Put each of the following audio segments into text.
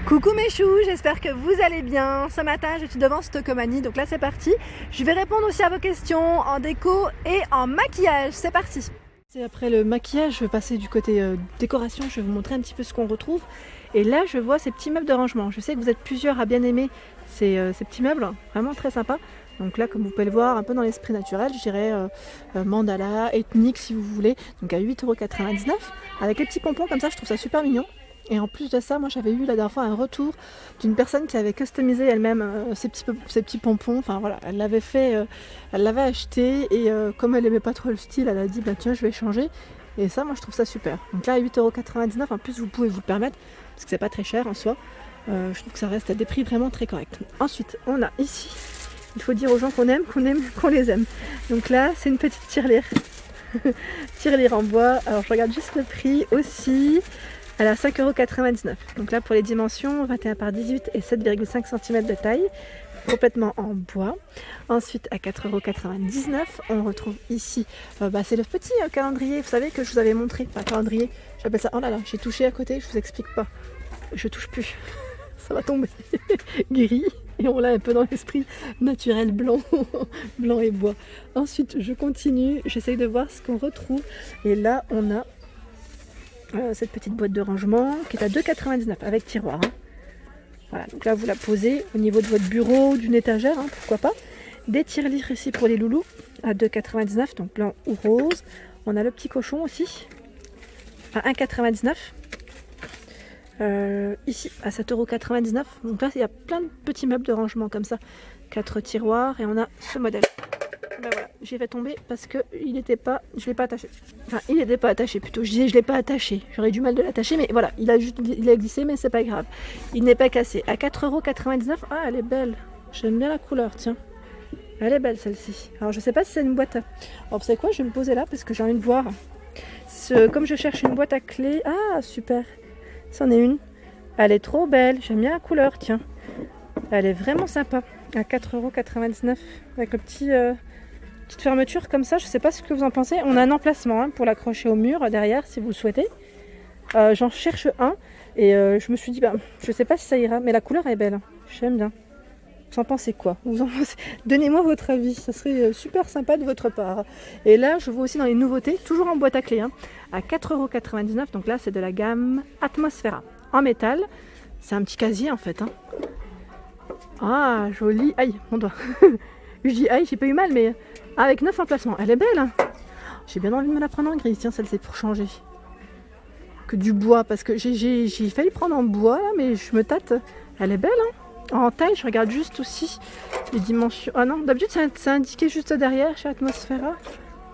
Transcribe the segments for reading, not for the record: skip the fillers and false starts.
Coucou mes choux, j'espère que vous allez bien. Ce matin, je suis devant Stocomanie, donc là c'est parti. Je vais répondre aussi à vos questions en déco et en maquillage. C'est parti. C'est après le maquillage, je vais passer du côté décoration. Je vais vous montrer un petit peu ce qu'on retrouve. Et là, je vois ces petits meubles de rangement. Je sais que vous êtes plusieurs à bien aimer ces petits meubles, vraiment très sympas. Donc là, comme vous pouvez le voir, un peu dans l'esprit naturel, je dirais mandala, ethnique si vous voulez. Donc à 8,99 € avec les petits pompons comme ça, je trouve ça super mignon. Et en plus de ça, moi j'avais eu la dernière fois un retour d'une personne qui avait customisé elle-même ces petits pompons. Enfin voilà, elle l'avait fait, elle l'avait acheté et comme elle aimait pas trop le style, elle a dit bah tiens je vais changer. Et ça, moi je trouve ça super. Donc là à 8,99 €, en plus vous pouvez vous le permettre parce que c'est pas très cher en soi. Je trouve que ça reste à des prix vraiment très corrects. Ensuite, on a ici, il faut dire aux gens qu'on aime, qu'on les aime. Donc là, c'est une petite tirelire. Tirelire en bois. Alors je regarde juste le prix aussi. Elle est à 5,99 €. Donc là pour les dimensions, 21 par 18 et 7,5 cm de taille, complètement en bois. Ensuite à 4,99 €, on retrouve ici, c'est le petit calendrier, vous savez que je vous avais montré, enfin calendrier, j'appelle ça, oh là là, j'ai touché à côté, je vous explique pas, je touche plus, ça va tomber, gris, et on l'a un peu dans l'esprit naturel blanc, blanc et bois. Ensuite je continue, j'essaye de voir ce qu'on retrouve, et là on a cette petite boîte de rangement qui est à 2,99 € avec tiroir. Voilà, donc là vous la posez au niveau de votre bureau, d'une étagère, pourquoi pas. Des tirelires ici pour les loulous à 2,99 €, donc blanc ou rose. On a le petit cochon aussi à 1,99 €. Ici à 7,99 €. Donc là il y a plein de petits meubles de rangement comme ça. 4 tiroirs et on a ce modèle. Ben voilà, j'ai fait tomber parce que il n'était pas, je l'ai pas attaché. Enfin, il n'était pas attaché plutôt. Je disais, je l'ai pas attaché. J'aurais du mal de l'attacher, mais voilà, il a glissé, mais c'est pas grave. Il n'est pas cassé. À 4,99 €. Ah, elle est belle. J'aime bien la couleur, tiens. Elle est belle celle-ci. Alors je sais pas si c'est une boîte. Alors vous savez quoi, je vais me poser là parce que j'ai envie de voir. Comme je cherche une boîte à clés. Ah super. C'en est une. Elle est trop belle. J'aime bien la couleur, tiens. Elle est vraiment sympa. À 4,99 € avec le petit. Petite fermeture comme ça, je sais pas ce que vous en pensez. On a un emplacement pour l'accrocher au mur derrière si vous le souhaitez. J'en cherche un et je me suis dit, je sais pas si ça ira, mais la couleur est belle. J'aime bien. Vous en pensez quoi? Donnez-moi votre avis, ça serait super sympa de votre part. Et là, je vois aussi dans les nouveautés, toujours en boîte à clés, à 4,99 €. Donc là, c'est de la gamme Atmosfera en métal. C'est un petit casier en fait. Ah, joli. Aïe, mon doigt. Je dis aïe, j'ai pas eu mal, mais avec 9 emplacements. Elle est belle. J'ai bien envie de me la prendre en gris. Tiens, celle-ci pour changer. Que du bois, parce que j'ai failli prendre en bois, là, mais je me tâte. Elle est belle. En taille, je regarde juste aussi les dimensions. Ah non, d'habitude, c'est indiqué juste derrière chez Atmosfera.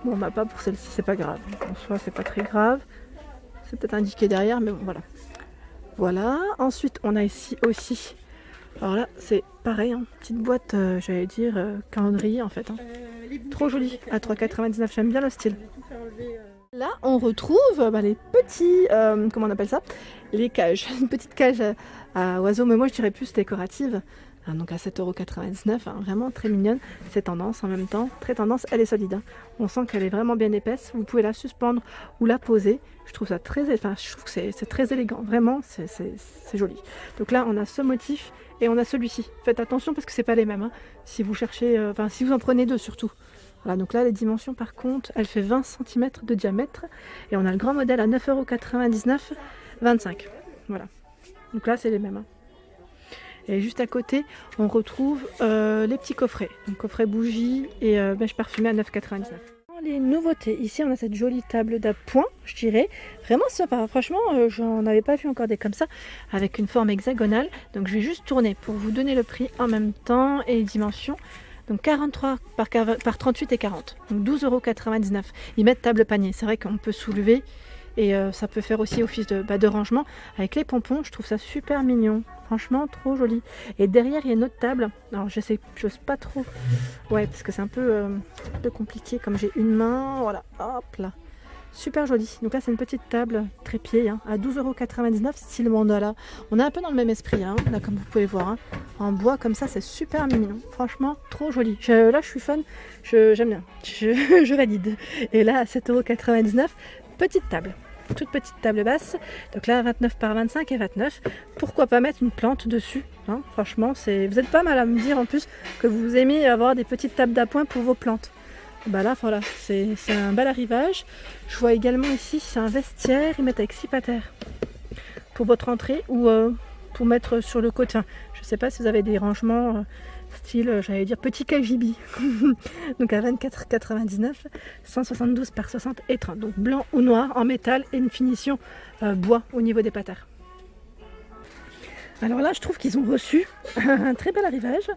Bon, pas pour celle-ci, c'est pas grave. En soi, c'est pas très grave. C'est peut-être indiqué derrière, mais bon, voilà. Voilà. Ensuite, on a ici aussi. Alors là, c'est pareil, petite boîte, j'allais dire, calendrier en fait. Trop joli, à 3,99 €, j'aime bien le style. Là, on retrouve les petits, comment on appelle ça? Les cages, une petite cage à oiseaux, mais moi je dirais plus décorative. Donc à 7,99 €, vraiment très mignonne. C'est tendance en même temps, très tendance, elle est solide. On sent qu'elle est vraiment bien épaisse. Vous pouvez la suspendre ou la poser. Je trouve ça très, je trouve que c'est très élégant, vraiment, c'est joli. Donc là, on a ce motif et on a celui-ci. Faites attention parce que c'est pas les mêmes. Si vous cherchez, si vous en prenez deux surtout. Voilà, donc là, les dimensions par contre, elle fait 20 cm de diamètre et on a le grand modèle à 9,99 €, 25. Voilà. Donc là, c'est les mêmes. Et juste à côté, on retrouve les petits coffrets. Donc coffret bougie et mèche parfumée à 9,99 €. Les nouveautés, ici on a cette jolie table d'appoint, je dirais. Vraiment sympa, franchement, j'en avais pas vu encore des comme ça, avec une forme hexagonale. Donc je vais juste tourner pour vous donner le prix en même temps et les dimensions. Donc 43 par 38 et 40, donc 12,99 €. Ils mettent table panier, c'est vrai qu'on peut soulever. Et ça peut faire aussi office de rangement avec les pompons. Je trouve ça super mignon. Franchement, trop joli. Et derrière, il y a une autre table. Alors, j'ose pas trop. Ouais, parce que c'est un peu compliqué. Comme j'ai une main, voilà. Hop là. Super joli. Donc là, c'est une petite table trépied à 12,99 € style mandala. On est un peu dans le même esprit, là, comme vous pouvez voir. En bois, comme ça, c'est super mignon. Franchement, trop joli. Là, je suis fan. J'aime bien. Je valide. Et là, à 7,99 €, petite table. toute petite table basse. Donc là 29 par 25 et 29. Pourquoi pas mettre une plante dessus, hein? Franchement, vous n'êtes pas mal à me dire en plus que vous aimez avoir des petites tables d'appoint pour vos plantes. Bah là voilà, c'est un bel arrivage. Je vois également ici, c'est un vestiaire, ils mettent avec 6 patères pour votre entrée ou pour mettre sur le côté. Enfin, je ne sais pas si vous avez des rangements style, j'allais dire petit KGB. Donc à 24,99, 172 par 60 et 30. Donc blanc ou noir en métal et une finition bois au niveau des patères. Alors là, je trouve qu'ils ont reçu un très bel arrivage.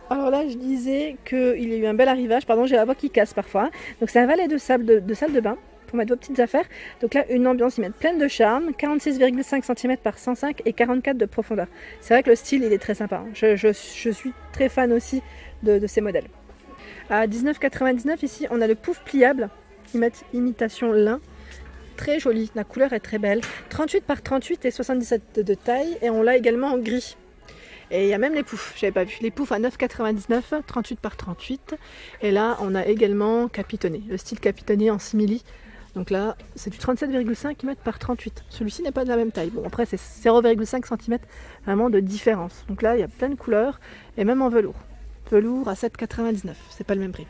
Alors là, je disais qu'il y a eu un bel arrivage. Pardon, j'ai la voix qui casse parfois. Donc c'est un valet de sable de salle de bain pour mettre vos petites affaires. Donc là, une ambiance, ils mettent pleine de charme. 46,5 cm par 105 et 44 de profondeur. C'est vrai que le style, il est très sympa. Je suis très fan aussi de ces modèles. À 19,99 ici, on a le pouf pliable. Ils mettent imitation lin. Très joli, la couleur est très belle. 38 par 38 et 77 de taille. Et on l'a également en gris. Et il y a même les poufs, j'avais pas vu. Les poufs à 9,99, 38 par 38. Et là, on a également capitonné, le style capitonné en simili. Donc là, c'est du 37,5 mm par 38. Celui-ci n'est pas de la même taille. Bon, après, c'est 0,5 cm vraiment de différence. Donc là, il y a plein de couleurs et même en velours. Velours à 7,99, c'est pas le même prix.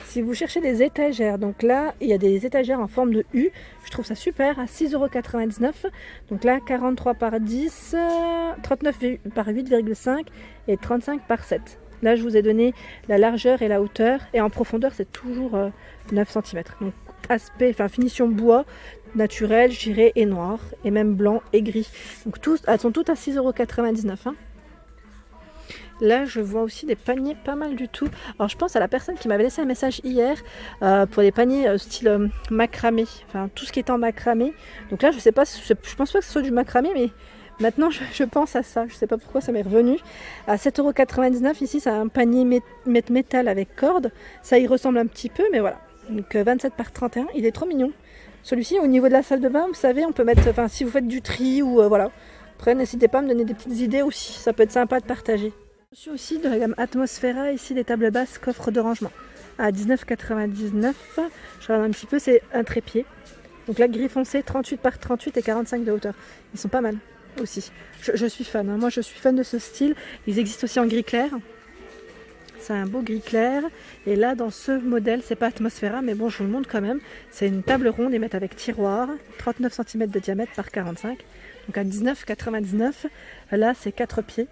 Si vous cherchez des étagères, donc là, il y a des étagères en forme de U. Je trouve ça super, à 6,99 €. Donc là, 43 par 10, 39 par 8,5 et 35 par 7. Là, je vous ai donné la largeur et la hauteur. Et en profondeur, c'est toujours 9 cm. Donc, finition bois, naturel, je dirais, et noir. Et même blanc et gris. Donc, elles sont toutes à 6,99 €. Là, je vois aussi des paniers pas mal du tout. Alors, je pense à la personne qui m'avait laissé un message hier pour des paniers style macramé. Enfin, tout ce qui est en macramé. Donc là, je sais pas, je pense pas que ce soit du macramé, mais maintenant, je pense à ça. Je sais pas pourquoi ça m'est revenu. À 7,99 € ici, c'est un panier métal avec corde. Ça y ressemble un petit peu, mais voilà. Donc 27 par 31, il est trop mignon. Celui-ci, au niveau de la salle de bain, vous savez, on peut mettre, enfin, si vous faites du tri ou voilà. Après, n'hésitez pas à me donner des petites idées aussi. Ça peut être sympa de partager. Je suis aussi de la gamme Atmosphera, ici des tables basses coffre de rangement. À 19,99 €, je regarde un petit peu, c'est un trépied. Donc là, gris foncé, 38 par 38 et 45 de hauteur. Ils sont pas mal aussi. Je suis fan, hein. Moi je suis fan de ce style. Ils existent aussi en gris clair. C'est un beau gris clair. Et là, dans ce modèle, c'est pas Atmosphera, mais bon, je vous le montre quand même. C'est une table ronde, ils mettent avec tiroir, 39 cm de diamètre par 45. Donc à 19,99 €, là c'est 4 pieds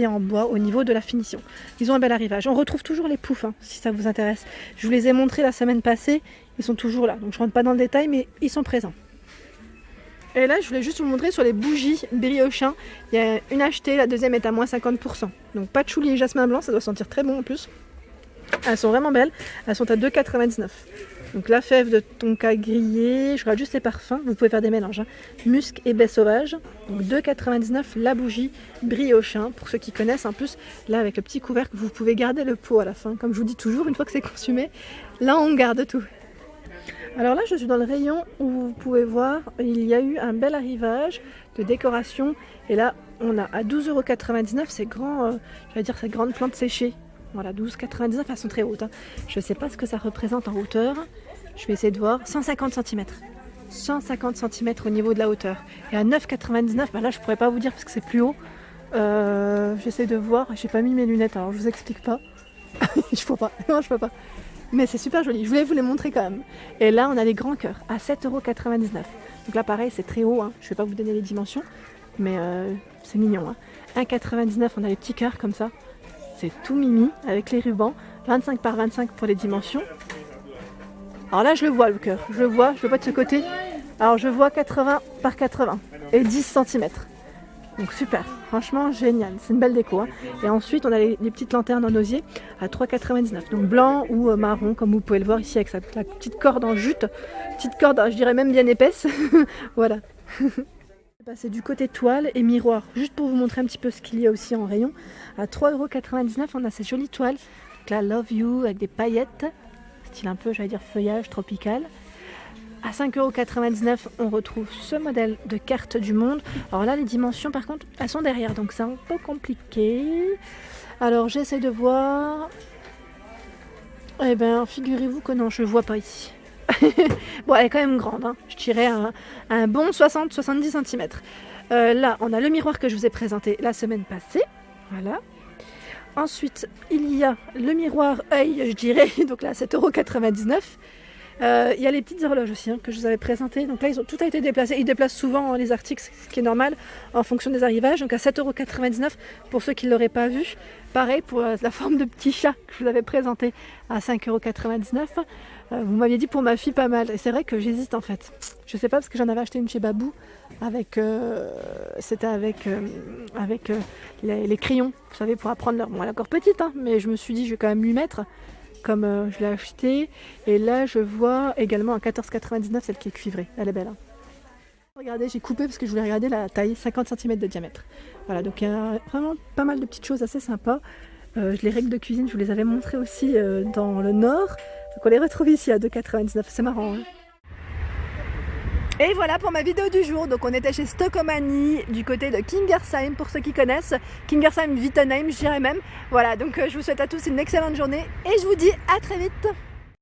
en bois au niveau de la finition. Ils ont un bel arrivage. On retrouve toujours les poufs, hein, si ça vous intéresse. Je vous les ai montrés la semaine passée, ils sont toujours là. Donc je rentre pas dans le détail, mais ils sont présents. Et là, je voulais juste vous montrer sur les bougies Briochin. Il y a une achetée, la deuxième est à moins 50%. Donc patchouli et jasmin blanc, ça doit sentir très bon en plus. Elles sont vraiment belles. Elles sont à 2,99 €. Donc la fève de tonka grillée, je regarde juste les parfums, vous pouvez faire des mélanges. Hein. Musc et baie sauvage. Donc 2,99 € la bougie Briochin. Pour ceux qui connaissent, en plus, là avec le petit couvercle, vous pouvez garder le pot à la fin. Comme je vous dis toujours, une fois que c'est consumé, là on garde tout. Alors là, je suis dans le rayon où vous pouvez voir, il y a eu un bel arrivage de décoration. Et là, on a à 12,99 € ces grands, ces grandes plantes séchées. Voilà, 12,99 €, elles sont très hautes. Hein. Je ne sais pas ce que ça représente en hauteur. Je vais essayer de voir. 150 cm. 150 cm au niveau de la hauteur. Et à 9,99 €, bah là je ne pourrais pas vous dire parce que c'est plus haut. J'essaie de voir. Je n'ai pas mis mes lunettes, alors je vous explique pas. Je peux pas. Non, je peux pas. Mais c'est super joli. Je voulais vous les montrer quand même. Et là, on a les grands cœurs à 7,99 €. Donc là, pareil, c'est très haut. Hein. Je ne vais pas vous donner les dimensions. Mais c'est mignon. Hein. 1,99 €, on a les petits cœurs comme ça. C'est tout mimi avec les rubans. 25 par 25 pour les dimensions. Alors là, je le vois le cœur. Je le vois de ce côté. Alors je vois 80 par 80 et 10 cm. Donc super, franchement génial. C'est une belle déco. Hein. Et ensuite, on a les petites lanternes en osier à 3,99 €. Donc blanc ou marron, comme vous pouvez le voir ici avec la petite corde en jute. Petite corde, je dirais même bien épaisse. Voilà. C'est du côté toile et miroir, juste pour vous montrer un petit peu ce qu'il y a aussi en rayon. À 3,99 €, on a ces jolies toiles. Donc là, Love You avec des paillettes, style un peu, feuillage tropical. À 5,99 €, on retrouve ce modèle de carte du monde. Alors là, les dimensions, par contre, elles sont derrière, donc c'est un peu compliqué. Alors, j'essaie de voir. Eh bien, figurez-vous que non, je ne vois pas ici. Bon, elle est quand même grande, hein. Je dirais un bon 60-70 cm. Là, on a le miroir que je vous ai présenté la semaine passée. Voilà. Ensuite, il y a le miroir œil, je dirais, donc là 7,99 €. Il y a les petites horloges aussi hein, que je vous avais présentées. Donc là, tout a été déplacé. Ils déplacent souvent les articles, ce qui est normal, en fonction des arrivages. Donc à 7,99 € pour ceux qui ne l'auraient pas vu. Pareil pour la forme de petit chat que je vous avais présenté à 5,99 €. Vous m'aviez dit pour ma fille pas mal. Et c'est vrai que j'hésite en fait. Je sais pas parce que j'en avais acheté une chez Babou. C'était avec les crayons, vous savez, pour apprendre leur... Bon, elle est encore petite, hein, mais je me suis dit je vais quand même lui mettre. Comme je l'ai acheté. Et là, je vois également un 14,99 €, celle qui est cuivrée. Elle est belle. Hein. Regardez, j'ai coupé parce que je voulais regarder la taille, 50 cm de diamètre. Voilà, donc il y a vraiment pas mal de petites choses assez sympas. Les règles de cuisine, je vous les avais montrées aussi dans le Nord. Donc on les retrouve ici à 2,99 €. C'est marrant. Hein. Et voilà pour ma vidéo du jour. Donc on était chez Stockomanie du côté de Kingersheim pour ceux qui connaissent. Kingersheim, Wittenheim, je dirais même. Voilà, donc je vous souhaite à tous une excellente journée et je vous dis à très vite.